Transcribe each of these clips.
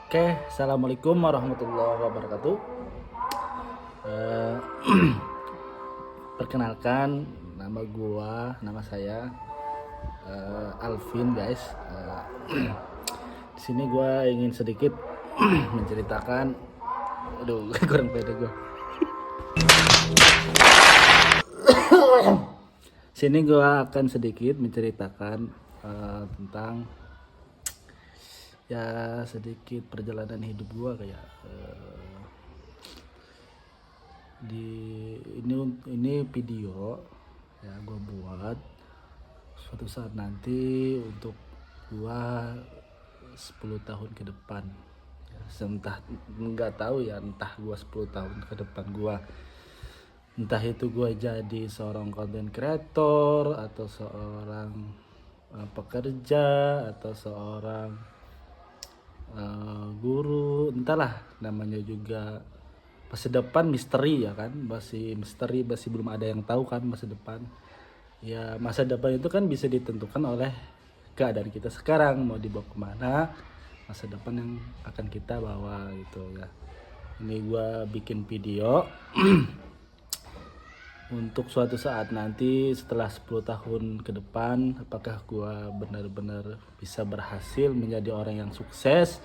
Oke, assalamualaikum warahmatullahi wabarakatuh. Eh, Perkenalkan, nama saya Alvin, guys. Di sini gua ingin sedikit menceritakan, aduh, kurang pede gue. Sini gua akan sedikit menceritakan tentang ya sedikit perjalanan hidup gua kayak di ini video ya gue buat suatu saat nanti untuk gua 10 tahun ke depan ya, entah nggak tahu ya, entah gua 10 tahun ke depan gua entah itu gua jadi seorang content creator atau seorang pekerja atau seorang guru, entahlah, namanya juga masa depan misteri ya kan, masih misteri, masih belum ada yang tahu kan masa depan. Ya masa depan itu kan bisa ditentukan oleh keadaan kita sekarang mau dibawa kemana, masa depan yang akan kita bawa gitu ya. Ini gua bikin video untuk suatu saat nanti setelah 10 tahun ke depan, apakah gua benar-benar bisa berhasil menjadi orang yang sukses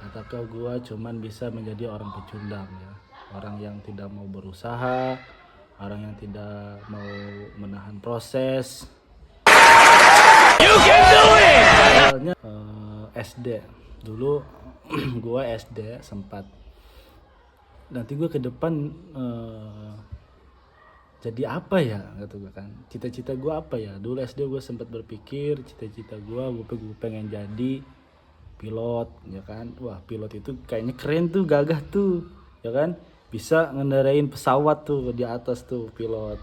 ataukah gua cuman bisa menjadi orang pecundang ya, orang yang tidak mau berusaha, orang yang tidak mau menahan proses. Awalnya SD dulu gua SD sempat, nanti gua ke depan jadi apa ya gitu kan, cita-cita gue apa ya. Dulu SD gue sempat berpikir cita-cita gue pengen jadi pilot ya kan. Wah, pilot itu kayaknya keren tuh, gagah tuh ya kan, bisa ngendarain pesawat tuh di atas tuh pilot.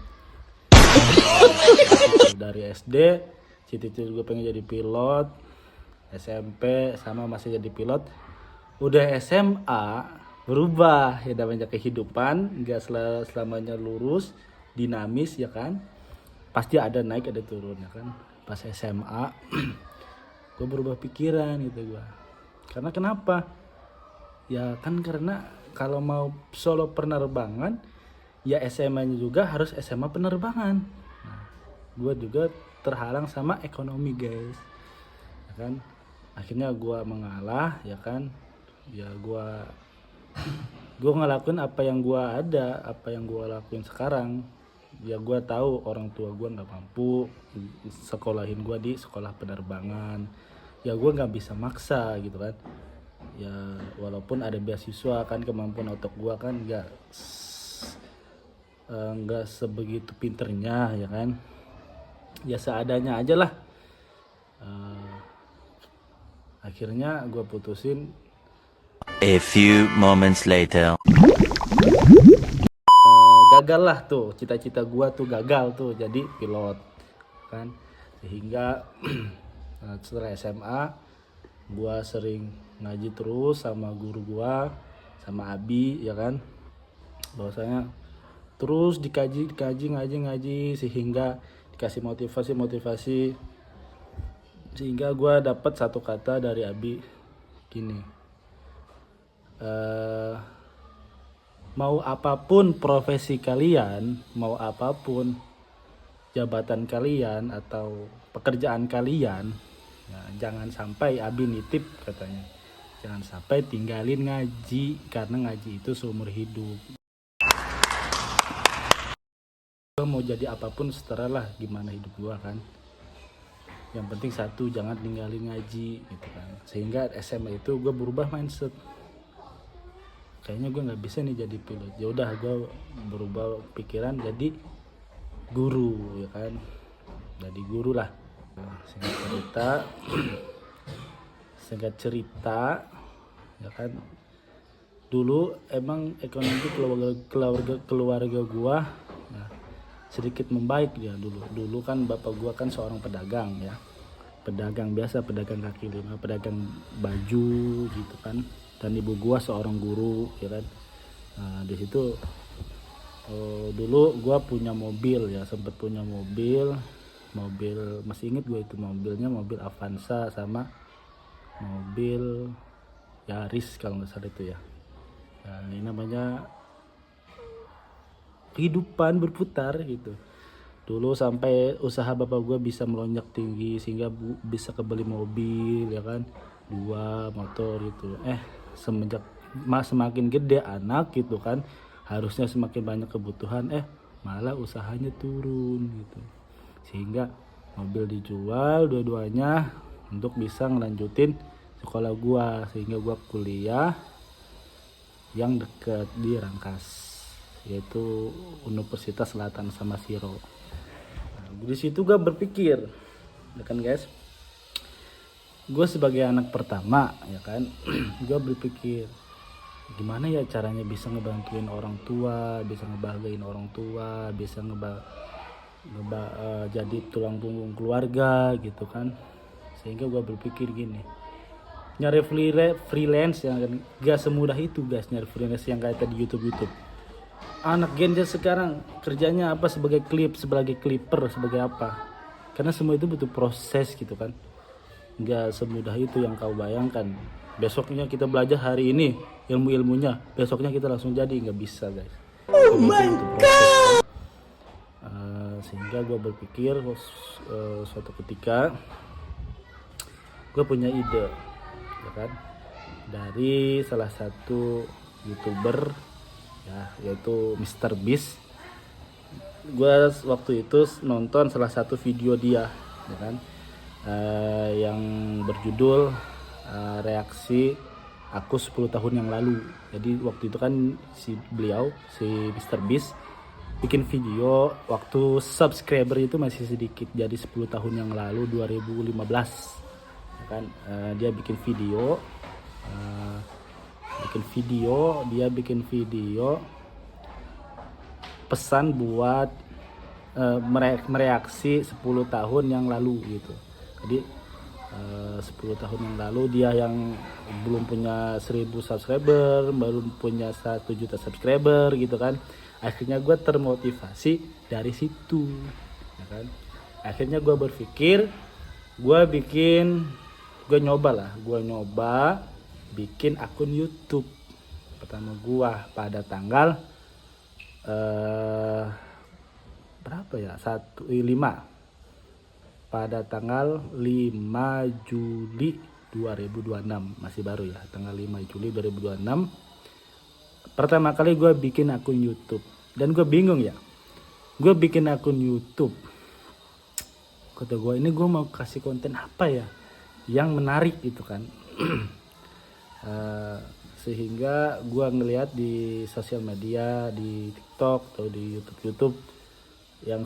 Dari SD cita-cita gue pengen jadi pilot, SMP sama masih jadi pilot. Udah SMA berubah ya, namanya kehidupan nggak selamanya lurus dinamis ya kan, pasti ada naik ada turun ya kan. Pas SMA gue berubah pikiran gitu gue, karena kenapa ya kan, karena kalau mau solo penerbangan ya SMA nya juga harus SMA penerbangan. Nah, gue juga terhalang sama ekonomi guys ya kan. Akhirnya gue mengalah ya kan, ya gue ngelakuin apa yang gue ada, apa yang gue lakuin sekarang. Ya gue tahu orang tua gue nggak mampu sekolahin gue di sekolah penerbangan, ya gue nggak bisa maksa gitu kan. Ya walaupun ada beasiswa kan, kemampuan otak gue kan nggak sebegitu pinternya ya kan, ya seadanya aja lah. Eh, Akhirnya gue putusin. A few moments later. Gagal lah tuh, cita-cita gua tuh gagal tuh jadi pilot kan. Sehingga setelah SMA gua sering ngaji terus sama guru gua, sama Abi ya kan, bahwasanya terus dikaji ngaji sehingga dikasih motivasi sehingga gua dapat satu kata dari Abi gini, eh mau apapun profesi kalian, mau apapun jabatan kalian atau pekerjaan kalian, ya, jangan sampai, Abi nitip katanya, jangan sampai tinggalin ngaji, karena ngaji itu seumur hidup. Gua mau jadi apapun setara lah gimana hidup gua kan, yang penting satu, jangan tinggalin ngaji gitu kan. Sehingga SMA itu gue berubah mindset, kayaknya gue nggak bisa nih jadi pilot. Ya udah gue berubah pikiran jadi guru ya kan, jadi guru lah. Singkat cerita ya kan, dulu emang ekonomi keluarga gua ya, sedikit membaik ya. Dulu kan bapak gua kan seorang pedagang ya, pedagang biasa, pedagang kaki lima, pedagang baju gitu kan. Dan ibu gua seorang guru ya kan. Nah, di situ dulu gua punya mobil ya, sempet punya mobil masih inget gue itu mobilnya, mobil Avanza sama mobil Yaris kalau nggak salah itu ya. Nah, ini namanya kehidupan berputar gitu. Dulu sampai usaha bapak gue bisa melonjak tinggi sehingga bisa kebeli mobil ya kan, 2 motor gitu. Semenjak semakin gede anak gitu kan, harusnya semakin banyak kebutuhan, malah usahanya turun gitu. Sehingga mobil dijual dua-duanya untuk bisa ngelanjutin sekolah gua, sehingga gua kuliah yang dekat di Rangkas, yaitu Universitas Selatan Samosir. Nah, di situ gua berpikir, ya kan guys, gue sebagai anak pertama ya kan, gue berpikir gimana ya caranya bisa ngebantuin orang tua, bisa ngebahagiain orang tua, bisa jadi tulang punggung keluarga gitu kan. Sehingga gue berpikir gini, nyari freelance yang gak semudah itu guys, nyari freelance yang kayak tadi YouTube. Anak Gen Z sekarang kerjanya apa, sebagai clipper, sebagai apa, karena semua itu butuh proses gitu kan. Gak semudah itu yang kau bayangkan. Besoknya kita belajar hari ini ilmunya, besoknya kita langsung jadi, nggak bisa guys. Oh my god. Sehingga gue berpikir suatu ketika gue punya ide ya kan, dari salah satu YouTuber ya, yaitu Mr. Beast. Gue waktu itu nonton salah satu video dia ya kan, yang berjudul reaksi aku 10 tahun yang lalu. Jadi waktu itu kan si Mr. Beast bikin video waktu subscriber itu masih sedikit, jadi 10 tahun yang lalu 2015 ya kan. Dia bikin video pesan buat mereaksi 10 tahun yang lalu gitu. Jadi 10 tahun yang lalu dia yang belum punya 1000 subscriber, baru punya 1 juta subscriber gitu kan. Akhirnya gue termotivasi dari situ ya kan. Akhirnya gue berpikir gue nyoba bikin akun YouTube pertama gue pada tanggal berapa ya, 5 pada tanggal 5 Juli 2026, masih baru ya, tanggal 5 Juli 2026 pertama kali gue bikin akun YouTube. Dan gue bingung ya, gue bikin akun YouTube, kata gue ini gue mau kasih konten apa ya yang menarik gitu kan. Sehingga gue ngelihat di sosial media, di TikTok atau di YouTube yang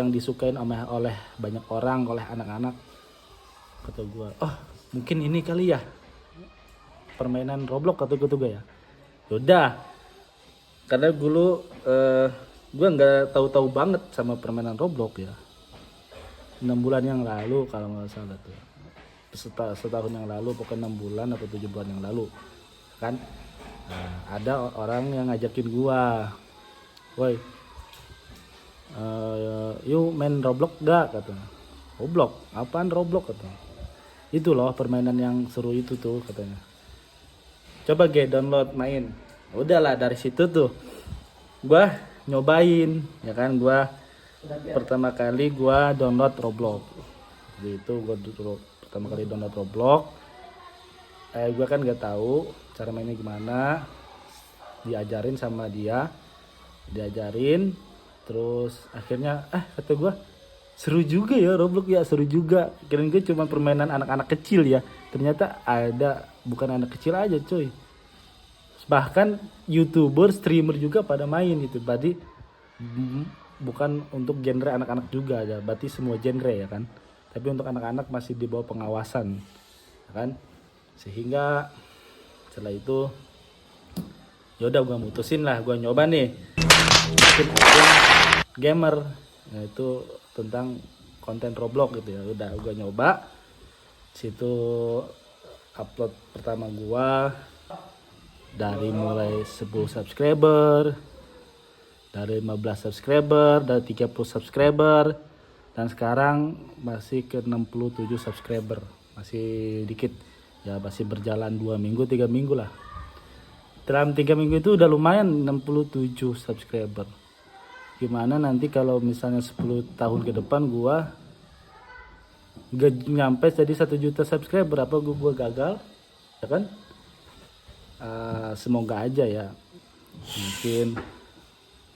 disukain oleh banyak orang, oleh anak-anak. Kata gue, oh mungkin ini kali ya permainan Roblox, kata gue ya. Yaudah, karena dulu gue nggak tahu banget sama permainan Roblox ya. 6 bulan yang lalu kalau nggak salah tuh, setahun yang lalu, pokoknya 6 bulan atau 7 bulan yang lalu kan. Ada orang yang ngajakin gue, woi yuk main Roblox gak, katanya. Roblox? Apaan Roblox, katanya. Itu loh permainan yang seru itu tuh, katanya. Coba download main. Udahlah, dari situ tuh gua nyobain ya kan. Gua pertama kali gua download Roblox. Jadi itu gua pertama kali download Roblox. Gua kan gak tahu cara mainnya gimana. Diajarin sama dia. Terus akhirnya kata gue seru juga ya Roblox ya, seru juga. Kirain gue cuma permainan anak-anak kecil ya, ternyata ada bukan anak kecil aja coy, bahkan YouTuber, streamer juga pada main gitu. Berarti bukan untuk genre anak-anak juga ya, berarti semua genre ya kan, tapi untuk anak-anak masih di bawah pengawasan ya kan. Sehingga setelah itu yaudah gue mutusin lah, gue nyoba nih bikin gamer, yaitu tentang konten Roblox gitu ya. Udah gue nyoba situ, upload pertama gua dari mulai 10 subscriber, dari 15 subscriber, dari 30 subscriber, dan sekarang masih ke 67 subscriber, masih dikit Ya masih berjalan 2 minggu 3 minggu lah. Dalam 3 minggu itu udah lumayan 67 subscriber. Gimana nanti kalau misalnya 10 tahun ke depan gua gak nyampe jadi 1 juta subscriber, apa gua gagal, ya kan? Semoga aja ya, mungkin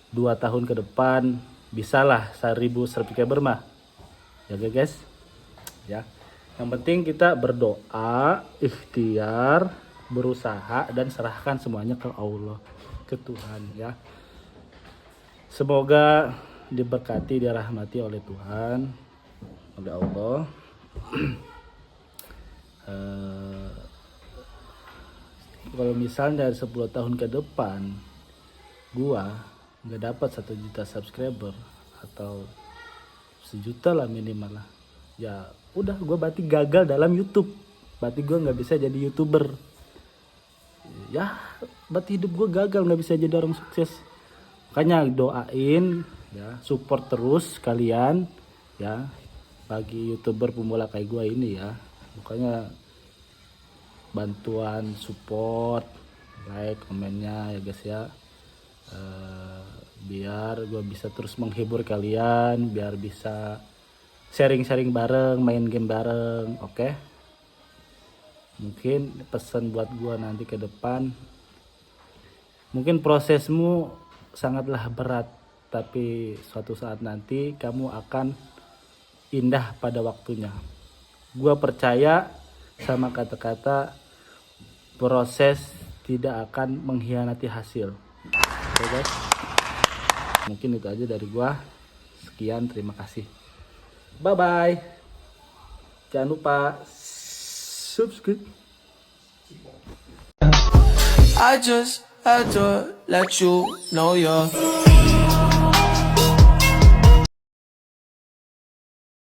2 tahun ke depan bisalah 1000 subscriber mah, ya guys ya. Yang penting kita berdoa, ikhtiar, berusaha, dan serahkan semuanya ke Allah, ke Tuhan ya. Semoga diberkati, dirahmati oleh Tuhan, oleh Allah. Kalau misalnya dari 10 tahun ke depan gua nggak dapat 1 juta subscriber atau 1 juta lah minimal lah, ya udah gue berarti gagal dalam YouTube, berarti gue nggak bisa jadi YouTuber ya, berarti hidup gue gagal, nggak bisa jadi orang sukses. Makanya doain ya, support terus kalian ya, bagi YouTuber pemula kayak gue ini ya. Makanya bantuan, support, like, komennya ya guys ya, biar gue bisa terus menghibur kalian, biar bisa sharing-sharing bareng, main game bareng, oke? Mungkin pesan buat gue nanti ke depan, mungkin prosesmu sangatlah berat, tapi suatu saat nanti kamu akan indah pada waktunya. Gue percaya sama kata-kata proses tidak akan mengkhianati hasil. Oke guys, mungkin itu aja dari gue. Sekian, terima kasih. Bye bye. Jangan lupa subscribe. I just had to let you know you're